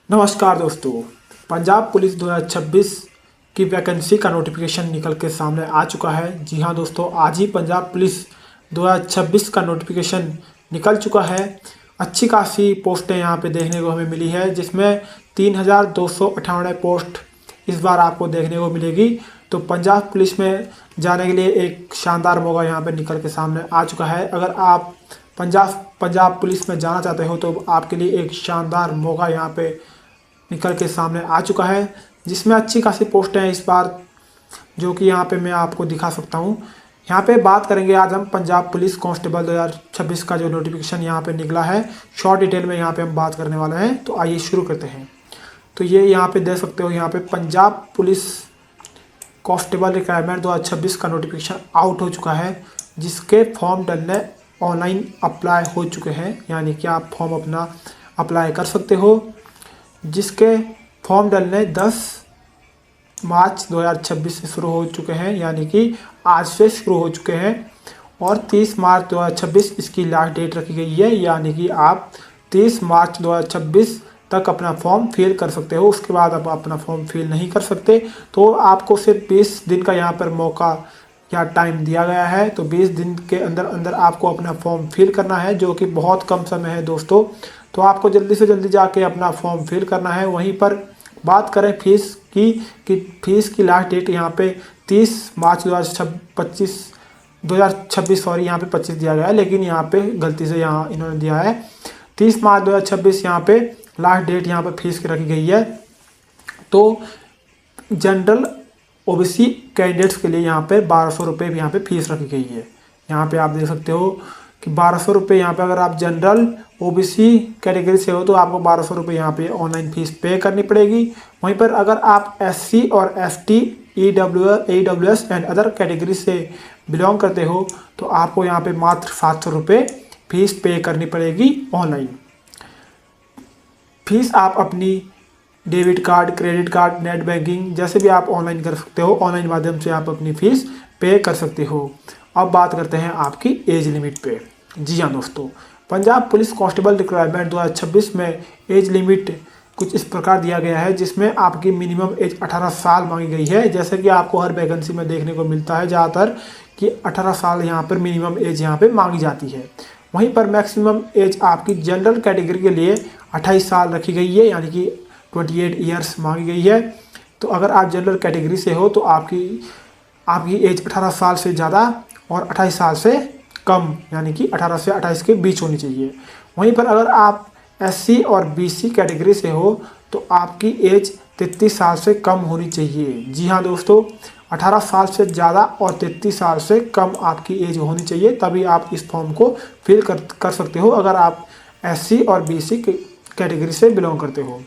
नमस्कार दोस्तों। पंजाब पुलिस 2026 की वैकेंसी का नोटिफिकेशन निकल के सामने आ चुका है। जी हाँ दोस्तों, आज ही पंजाब पुलिस 2026 का नोटिफिकेशन निकल चुका है। अच्छी खासी पोस्टें यहाँ पे देखने को हमें मिली है, जिसमें 3298 पोस्ट इस बार आपको देखने को मिलेगी। तो पंजाब पुलिस में जाने के लिए एक शानदार मौका यहाँ पे निकल के सामने आ चुका है। अगर आप पंजाब पुलिस में जाना चाहते हो तो आपके लिए एक शानदार मौका यहाँ पे निकल के सामने आ चुका है, जिसमें अच्छी खासी पोस्टें हैं इस बार, जो कि यहाँ पे मैं आपको दिखा सकता हूँ। यहाँ पे बात करेंगे आज हम पंजाब पुलिस कांस्टेबल 2026 का जो नोटिफिकेशन यहाँ पे निकला है, शॉर्ट डिटेल में यहाँ पे हम बात करने वाले हैं। तो आइए शुरू करते हैं। तो ये यहाँ पे देख सकते हो, यहाँ पे पंजाब पुलिस कांस्टेबल रिक्वायरमेंट 2026 का नोटिफिकेशन आउट हो चुका है, जिसके फॉर्म डलने ऑनलाइन अप्लाई हो चुके हैं, यानी कि आप फॉर्म अपना अप्लाई कर सकते हो। जिसके फॉर्म डलने 10 मार्च 2026 से शुरू हो चुके हैं, यानी कि आज से शुरू हो चुके हैं, और 30 मार्च 2026 इसकी लास्ट डेट रखी गई है, यानी कि आप 30 मार्च 2026 तक अपना फॉर्म फिल कर सकते हो। उसके बाद आप अपना फॉर्म फिल नहीं कर सकते। तो आपको सिर्फ 20 दिन का यहाँ पर मौका या टाइम दिया गया है। तो 20 दिन के अंदर अंदर आपको अपना फॉर्म फिल करना है, जो कि बहुत कम समय है दोस्तों। तो आपको जल्दी से जल्दी जाके अपना फॉर्म फिल करना है। वहीं पर बात करें फीस की, कि फ़ीस की लास्ट डेट यहाँ पे 30 मार्च 2026 सॉरी, यहाँ पे 25 दिया गया है, लेकिन यहाँ पे गलती से यहाँ इन्होंने दिया है 30 मार्च 2026 यहाँ पे लास्ट डेट यहाँ पे फीस की रखी गई है। तो जनरल ओबीसी कैंडिडेट्स के लिए यहाँ पे 1200 रुपये भी यहाँ पे फीस रखी गई है। यहाँ पे आप देख सकते हो कि 1200 रुपये यहाँ पे, अगर आप जनरल ओबीसी कैटेगरी से हो तो आपको 1200 रुपये यहाँ पे ऑनलाइन फीस पे करनी पड़ेगी। वहीं पर अगर आप एससी और ST, EWS and other category से बिलोंग करते हो तो आपको यहाँ पे मात्र 700 रुपये फीस पे करनी पड़ेगी ऑनलाइन। फीस आप अपनी debit card, credit card, net banking जैसे भी आप ऑनलाइन कर सकते हो, ऑनलाइन माध्यम से आप अपनी फ़ीस पे कर सकते हो। अब बात करते हैं आपकी एज लिमिट पे। जी हाँ दोस्तों, पंजाब पुलिस कांस्टेबल रिक्वायरमेंट 2026 में एज लिमिट कुछ इस प्रकार दिया गया है, जिसमें आपकी मिनिमम एज 18 साल मांगी गई है। जैसे कि आपको हर वैकेंसी में देखने को मिलता है ज़्यादातर कि 18 साल यहाँ पर मिनिमम एज यहाँ पर मांगी जाती है। वहीं पर मैक्सिमम एज आपकी जनरल कैटेगरी के लिए 28 साल रखी गई है, यानी कि 28 ईयर्स मांगी गई है। तो अगर आप जनरल कैटेगरी से हो तो आपकी एज 18 साल से ज़्यादा और 28 साल से कम, यानी कि 18 से 28 के बीच होनी चाहिए। वहीं पर अगर आप एससी और बीसी कैटेगरी से हो तो आपकी एज 33 साल से कम होनी चाहिए। जी हाँ दोस्तों, 18 साल से ज़्यादा और 33 साल से कम आपकी एज होनी चाहिए, तभी आप इस फॉर्म को फिल कर सकते हो, अगर आप एससी और बीसी कैटेगरी से बिलोंग करते हो।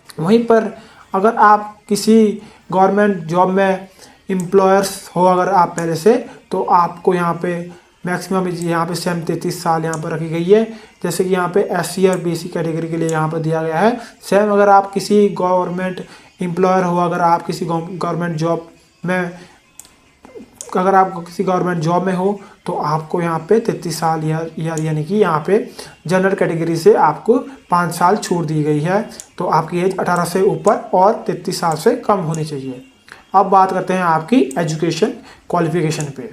वहीं पर अगर आप किसी गवर्नमेंट जॉब में एम्प्लॉयर्स हो, अगर आप पहले से, तो आपको यहाँ पे मैक्सिमम यहाँ पे सेम 33 साल यहाँ पर रखी गई है। जैसे कि यहाँ पे एससी और बीसी कैटेगरी के लिए यहाँ पर दिया गया है सेम। अगर आप किसी गवर्नमेंट एम्प्लॉयर हो, अगर आप किसी गवर्नमेंट जॉब में हो तो आपको यहाँ पे 33 साल यानी कि यहाँ पे जनरल कैटेगरी से आपको 5 साल छूट दी गई है। तो आपकी एज 18 से ऊपर और 33 साल से कम होनी चाहिए। अब बात करते हैं आपकी एजुकेशन क्वालिफिकेशन पे।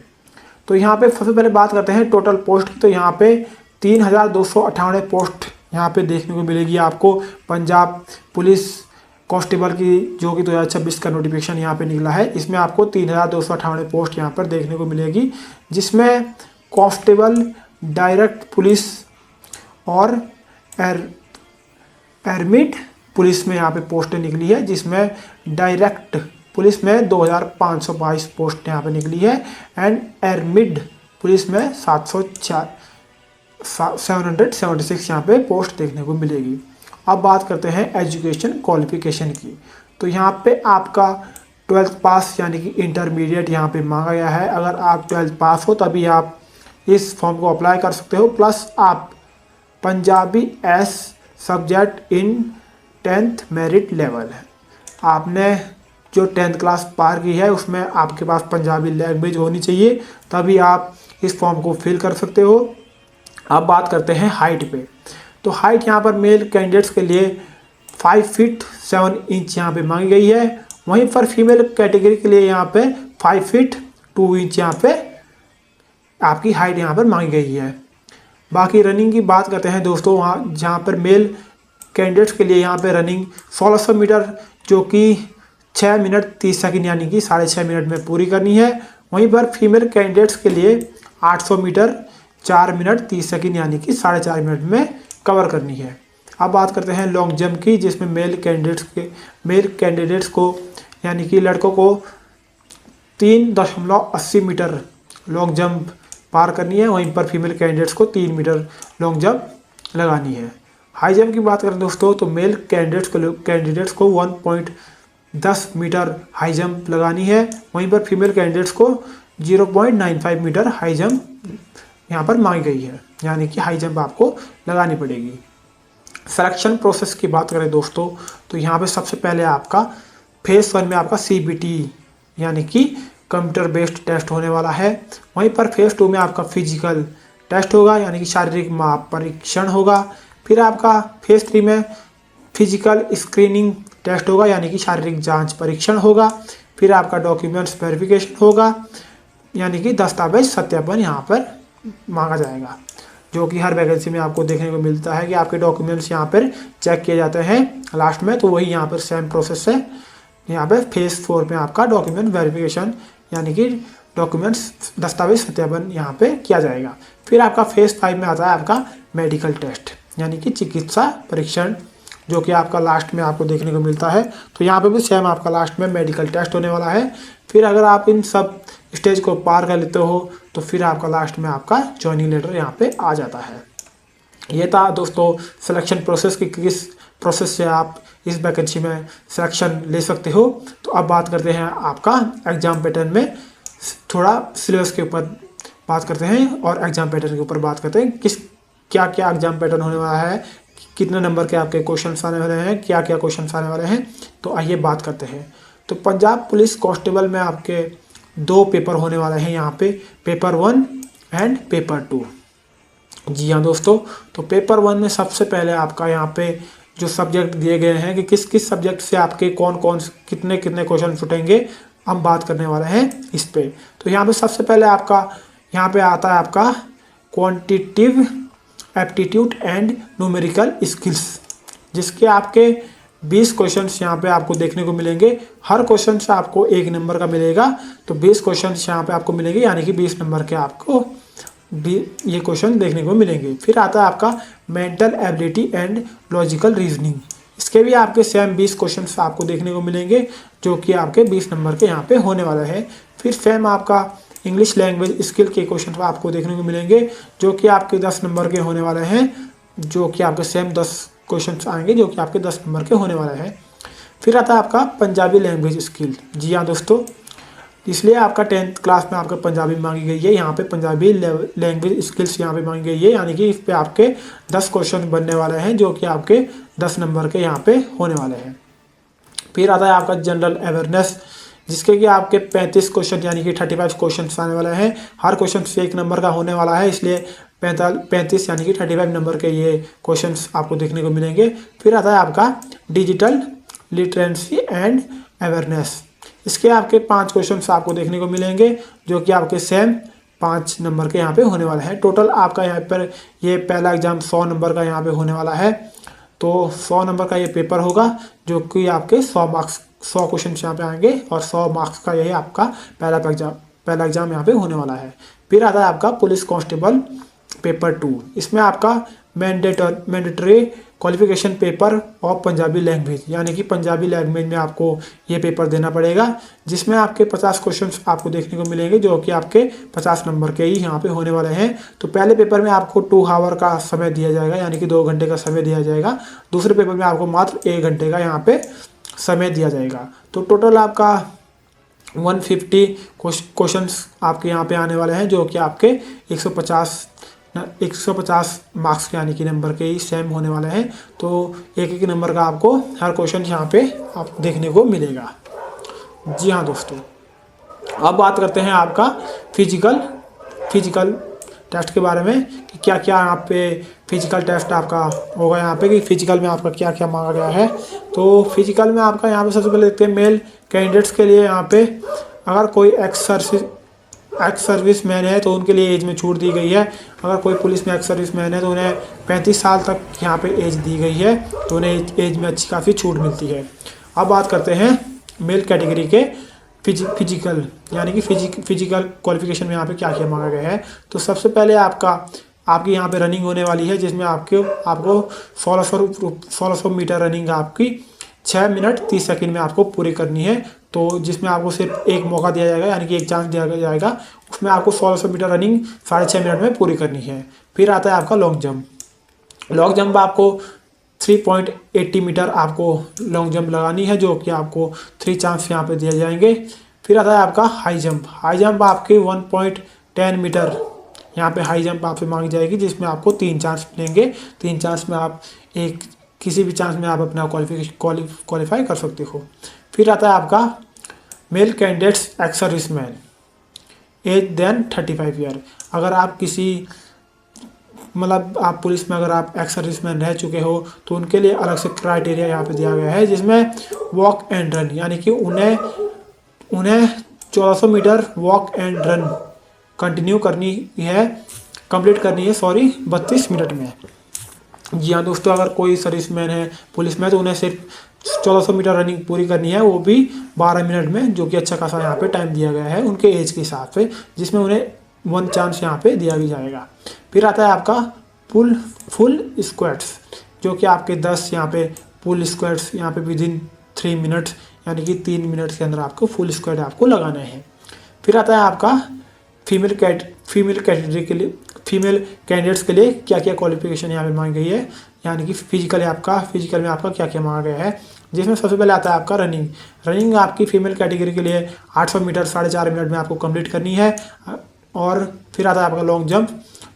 तो यहाँ पे सबसे पहले बात करते हैं टोटल पोस्ट की। तो यहाँ पे 3298 पोस्ट यहाँ पे देखने को मिलेगी आपको पंजाब पुलिस कांस्टेबल की, जो कि 2026 का नोटिफिकेशन यहाँ पे निकला है। इसमें आपको 3298 पोस्ट यहाँ पर देखने को मिलेगी, जिसमें कांस्टेबल, डायरेक्ट पुलिस और एरमिट पुलिस में यहाँ पे पोस्टें निकली है, जिसमें डायरेक्ट पुलिस में 2522 पोस्ट यहाँ पे निकली है एंड एरमिड पुलिस में 776 यहाँ पे पोस्ट देखने को मिलेगी। अब बात करते हैं एजुकेशन क्वालिफिकेशन की। तो यहाँ पे आपका 12th पास यानी कि इंटरमीडिएट यहाँ पे मांगा गया है। अगर आप 12th पास हो तभी आप इस फॉर्म को अप्लाई कर सकते हो। प्लस आप Punjabi S subject in 10th merit level है, आपने जो 10th क्लास पार की है उसमें आपके पास पंजाबी लैंग्वेज होनी चाहिए, तभी आप इस फॉर्म को फिल कर सकते हो। अब बात करते हैं हाइट पे। तो हाइट यहाँ पर मेल कैंडिडेट्स के लिए 5 फीट 7 इंच यहाँ पे मांगी गई है। वहीं पर फीमेल कैटेगरी के लिए यहाँ पे 5 फीट 2 इंच यहाँ पे आपकी हाइट यहाँ पर मांगी गई है। बाकी रनिंग की बात करते हैं दोस्तों, वहाँ जहाँ पर मेल कैंडिडेट्स के लिए यहाँ पे रनिंग 1600 मीटर जो कि 6 मिनट 30 सेकंड यानी कि 6.5 मिनट में पूरी करनी है। वहीं पर फीमेल कैंडिडेट्स के लिए 800 मीटर 4 मिनट 30 सेकंड यानी कि 4.5 मिनट में कवर करनी है। अब बात करते हैं लॉन्ग जंप की, जिसमें मेल कैंडिडेट्स को यानी कि लड़कों को 3.80 मीटर लॉन्ग जंप पार करनी है। वहीं पर फीमेल कैंडिडेट्स को 3 मीटर लॉन्ग जंप लगानी है। हाई जंप की बात करें दोस्तों तो मेल कैंडिडेट्स को 1.10 मीटर हाई जंप लगानी है। वहीं पर फीमेल कैंडिडेट्स को 0.95 मीटर हाई जंप यहाँ पर मांगी गई है, यानी कि हाई जंप आपको लगानी पड़ेगी। सिलेक्शन प्रोसेस की बात करें दोस्तों तो यहाँ पे सबसे पहले आपका फेज 1 में आपका CBT यानी कि कंप्यूटर बेस्ड टेस्ट होने वाला है। वहीं पर फेज 2 में आपका फिजिकल टेस्ट होगा यानी कि शारीरिक माप परीक्षण होगा। फिर आपका फेज 3 में फिजिकल स्क्रीनिंग टेस्ट होगा यानी कि शारीरिक जांच परीक्षण होगा। फिर आपका डॉक्यूमेंट्स वेरिफिकेशन होगा यानी कि दस्तावेज सत्यापन यहाँ पर मांगा जाएगा, जो कि हर वैकेंसी में आपको देखने को मिलता है कि आपके डॉक्यूमेंट्स यहाँ पर चेक किए जाते हैं लास्ट में। तो वही यहाँ पर सेम प्रोसेस है। यहाँ पे फेज 4 में आपका डॉक्यूमेंट वेरिफिकेशन यानी कि डॉक्यूमेंट्स दस्तावेज सत्यापन यहाँ पे किया जाएगा। फिर आपका फेज 5 में आता है आपका मेडिकल टेस्ट यानी कि चिकित्सा परीक्षण, जो कि आपका लास्ट में आपको देखने को मिलता है। तो यहाँ पे भी सेम आपका लास्ट में मेडिकल टेस्ट होने वाला है। फिर अगर आप इन सब स्टेज को पार कर लेते हो तो फिर आपका लास्ट में आपका ज्वाइनिंग लेटर यहाँ पे आ जाता है। ये था दोस्तों सिलेक्शन प्रोसेस की किस प्रोसेस से आप इस वैकेंसी में सिलेक्शन ले सकते हो। तो अब बात करते हैं आपका एग्ज़ाम पैटर्न में, थोड़ा सिलेबस के ऊपर बात करते हैं और एग्ज़ाम पैटर्न के ऊपर बात करते हैं क्या क्या एग्ज़ाम पैटर्न होने वाला है, कितने नंबर के आपके क्वेश्चन आने वाले हैं, क्या क्या क्वेश्चन आने वाले हैं। तो आइए बात करते हैं। तो पंजाब पुलिस कांस्टेबल में आपके 2 पेपर होने वाले हैं यहाँ पे, पेपर 1 एंड पेपर 2। जी हाँ दोस्तों, तो पेपर 1 में सबसे पहले आपका यहाँ पे जो सब्जेक्ट दिए गए हैं कि किस किस सब्जेक्ट से आपके कौन कौन कितने कितने क्वेश्चन फुटेंगे, हम बात करने वाले हैं इस पे। तो यहाँ पे सबसे पहले आपका यहाँ पे आता है आपका quantitative aptitude and numerical skills, जिसके आपके 20 क्वेश्चंस यहाँ पे आपको देखने को मिलेंगे। हर क्वेश्चन से आपको 1 नंबर का मिलेगा, तो 20 क्वेश्चंस यहाँ पे आपको मिलेंगे यानी कि 20 नंबर के आपको ये क्वेश्चन देखने को मिलेंगे। फिर आता है आपका mental ability and logical reasoning, इसके भी आपके सेम 20 क्वेश्चंस आपको देखने को मिलेंगे, जो कि आपके 20 नंबर के यहाँ पे होने वाला है। फिर सेम आपका इंग्लिश लैंग्वेज स्किल के क्वेश्चन आपको देखने को मिलेंगे, जो कि आपके 10 नंबर के होने वाले हैं, जो कि आपके सेम 10 क्वेश्चंस आएंगे जो कि आपके 10 नंबर के होने वाले हैं। फिर आता है आपका पंजाबी लैंग्वेज स्किल। जी हाँ दोस्तों, इसलिए आपका 10th क्लास में आपका पंजाबी मांगी गई है। यहाँ पे पंजाबी लैंग्वेज स्किल्स यहाँ पे मांगी गई है, यानी कि इस पे आपके 10 क्वेश्चन बनने वाले हैं, जो कि आपके 10 नंबर के यहाँ पे होने वाले हैं। फिर आता है आपका जनरल अवेयरनेस, जिसके कि आपके 35 क्वेश्चन यानी कि 35 क्वेश्चन आने वाले हैं। हर क्वेश्चन से 1 नंबर का होने वाला है, इसलिए 35 यानी कि 35 नंबर के ये क्वेश्चंस आपको देखने को मिलेंगे। फिर आता है आपका डिजिटल लिटरेसी एंड अवेयरनेस, इसके आपके 5 क्वेश्चंस आपको देखने को मिलेंगे, जो कि आपके सेम 5 नंबर के यहाँ पे होने वाला है। टोटल आपका यहाँ पर ये पहला एग्जाम 100 नंबर का यहाँ पे होने वाला है। तो 100 नंबर का ये पेपर होगा, जो कि आपके 100 क्वेश्चन यहाँ पे आएंगे और 100 मार्क्स का यही आपका पहला एग्जाम यहाँ पे होने वाला है। फिर आता है आपका पुलिस कांस्टेबल पेपर 2, इसमें आपका मैंडेटरी क्वालिफिकेशन पेपर और पंजाबी लैंग्वेज, यानी कि पंजाबी लैंग्वेज में आपको ये पेपर देना पड़ेगा, जिसमें आपके 50 क्वेश्चंस आपको देखने को मिलेंगे, जो कि आपके 50 नंबर के ही यहाँ पे होने वाले हैं। तो पहले पेपर में आपको 2 आवर का समय दिया जाएगा, यानी कि 2 घंटे का समय दिया जाएगा। दूसरे पेपर में आपको मात्र 1 घंटे का यहाँ पे समय दिया जाएगा। तो टोटल आपका 150 क्वेश्चंस आपके यहाँ पे आने वाले हैं, जो कि आपके 150 मार्क्स के यानी कि नंबर के ही सेम होने वाले हैं। तो एक नंबर का आपको हर क्वेश्चन यहाँ पे आप देखने को मिलेगा। जी हाँ दोस्तों, अब बात करते हैं आपका फिजिकल टेस्ट के बारे में कि क्या क्या यहाँ पे फिजिकल टेस्ट आपका होगा यहाँ पे, कि फिजिकल में आपका क्या क्या मांगा गया है। तो फिजिकल में आपका यहाँ पे सबसे पहले देखते हैं मेल कैंडिडेट्स के लिए यहाँ पे अगर कोई एक्स सर्विस मैन है तो उनके लिए एज में छूट दी गई है। अगर कोई पुलिस में एक्स सर्विस मैन है तो उन्हें 35 साल तक यहाँ पे एज दी गई है, तो उन्हें एज में अच्छी काफ़ी छूट मिलती है। अब बात करते हैं मेल कैटेगरी के फिजिकल यानी कि फिजिकल क्वालिफिकेशन में यहाँ पे क्या क्या मांगा गया है। तो सबसे पहले आपकी यहाँ पे रनिंग होने वाली है, जिसमें आपको 1600 मीटर रनिंग आपकी 6 मिनट 30 सेकंड में आपको पूरी करनी है। तो जिसमें आपको सिर्फ एक मौका दिया जाएगा यानी कि एक चांस दिया जाएगा, उसमें आपको 1600 मीटर रनिंग 6.5 मिनट में पूरी करनी है। फिर आता है आपका लॉन्ग जंप। लॉन्ग जंप आपको 3.80 मीटर आपको लॉन्ग जंप लगानी है, जो कि आपको 3 चांस यहाँ पे दिए जाएंगे। फिर आता है आपका हाई जंप। हाई जंप आपके 1.10 मीटर यहाँ पे हाई जंप आपसे मांगी जाएगी, जिसमें आपको 3 चांस मिलेंगे। 3 चांस में आप किसी भी चांस में आप अपना क्वालिफाई कर सकते हो। फिर आता है आपका male candidates ex serviceman age than 35 year. अगर आप आप पुलिस में अगर आप एक्स सर्विसमैन रह चुके हो तो उनके लिए अलग से क्राइटेरिया यहाँ पे दिया गया है, जिसमें वॉक एंड रन यानी कि उन्हें 1400 metre walk and run complete करनी है 32 मिनट में। जी हाँ दोस्तों, अगर कोई सर्विसमैन है पुलिस में तो उन्हें सिर्फ 1400 मीटर रनिंग पूरी करनी है, वो भी 12 मिनट में, जो कि अच्छा खासा यहाँ पे टाइम दिया गया है उनके एज के हिसाब से, जिसमें उन्हें 1 चांस यहाँ पे दिया भी जाएगा। फिर आता है आपका फुल स्क्वाट्स, जो कि आपके 10 यहाँ पे पुल स्क्वाट्स यहाँ पे विदिन 3 मिनट्स यानी कि 3 मिनट के अंदर आपको फुल स्क्वाट आपको लगाना है। फिर आता है आपका फीमेल कैंडिडेट्स के लिए क्या क्या क्वालिफिकेशन यहाँ पे मांगी गई है, यानी कि फिजिकल में आपका क्या क्या मांगा गया है। जिसमें सबसे पहले आता है आपका रनिंग आपकी फीमेल कैटेगरी के लिए 800 मीटर 4.5 मिनट में आपको कंप्लीट करनी है। और फिर आता है आपका लॉन्ग जंप,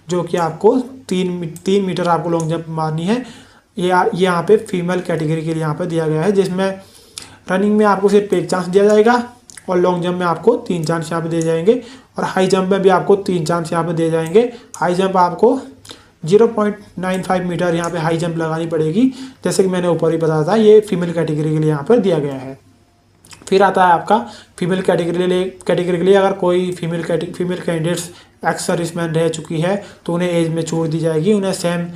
जो कि आपको 3 मीटर आपको लॉन्ग जंप मारनी है। ये यहाँ पे फीमेल कैटेगरी के लिए यहाँ पे दिया गया है, जिसमें रनिंग में आपको सिर्फ 1 चांस दिया जाएगा और लॉन्ग जंप में आपको 3 चांस यहाँ पे दिए जाएंगे, और हाई जंप में भी आपको 3 चांस यहाँ पे दिए जाएंगे। हाई जंप आपको 0.95 मीटर यहाँ पे हाई जंप लगानी पड़ेगी, जैसे कि मैंने ऊपर ही बताया था, ये फीमेल कैटेगरी के लिए यहाँ पर दिया गया है। फिर आता है आपका फीमेल कैटेगरी के लिए अगर कोई फीमेल कैंडिडेट्स एक्स सर्विसमैन रह चुकी है तो उन्हें एज में छूट दी जाएगी, उन्हें सेम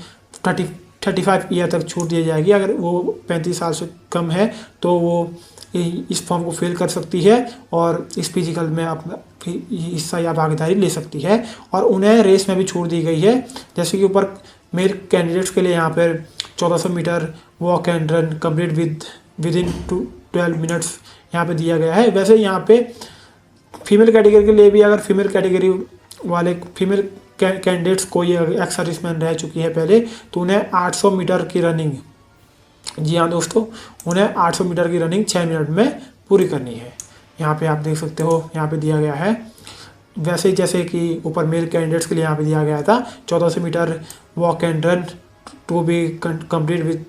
35 ईयर तक छूट दी जाएगी। अगर वो 35 साल से कम है तो वो इस फॉर्म को फिल कर सकती है और इस फिजिकल में अपना हिस्सा या भागीदारी ले सकती है। और उन्हें रेस में भी छूट दी गई है, जैसे कि ऊपर मेल कैंडिडेट्स के लिए यहाँ पर 1400 metre walk and run complete within 12 minutes यहाँ पे दिया गया है। वैसे यहाँ पे फीमेल कैटेगरी के लिए भी अगर फीमेल कैटेगरी वाले फीमेल कैंडिडेट्स कोई एक्स सर्विसमैन रह चुकी है पहले, तो उन्हें 800 मीटर की रनिंग, जी हाँ दोस्तों, उन्हें 800 मीटर की रनिंग 6 मिनट में पूरी करनी है। यहाँ पे आप देख सकते हो, यहाँ पे दिया गया है। वैसे जैसे कि ऊपर मेल कैंडिडेट्स के लिए यहाँ पे दिया गया था 1400 metre walk and run to be complete with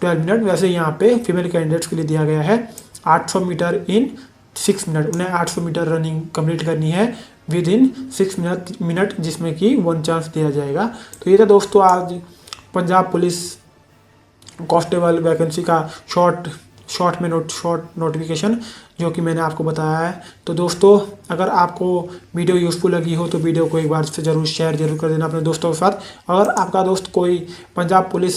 12 minute, वैसे यहाँ पे फीमेल कैंडिडेट्स के लिए दिया गया है 800 मीटर इन 6 मिनट। उन्हें 800 मीटर रनिंग कंप्लीट करनी है विद इन 6 मिनट, जिसमें कि 1 चांस दिया जाएगा। तो ये था दोस्तों आज पंजाब पुलिस कांस्टेबल वैकेंसी का शॉर्ट नोटिफिकेशन जो कि मैंने आपको बताया है। तो दोस्तों अगर आपको वीडियो यूज़फुल लगी हो तो वीडियो को एक बार से ज़रूर शेयर कर देना अपने दोस्तों के साथ। अगर आपका दोस्त कोई पंजाब पुलिस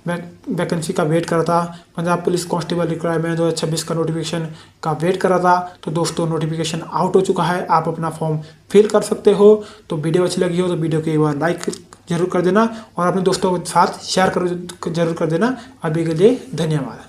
वैकेंसी का वेट कर रहा था, पंजाब पुलिस कांस्टेबल रिक्वायरमेंट 2026 का नोटिफिकेशन का वेट कर रहा था, तो दोस्तों नोटिफिकेशन आउट हो चुका है, आप अपना फॉर्म फिल कर सकते हो। तो वीडियो अच्छी लगी हो तो वीडियो को एक बार लाइक जरूर कर देना और अपने दोस्तों के साथ शेयर जरूर कर देना। अभी के लिए धन्यवाद।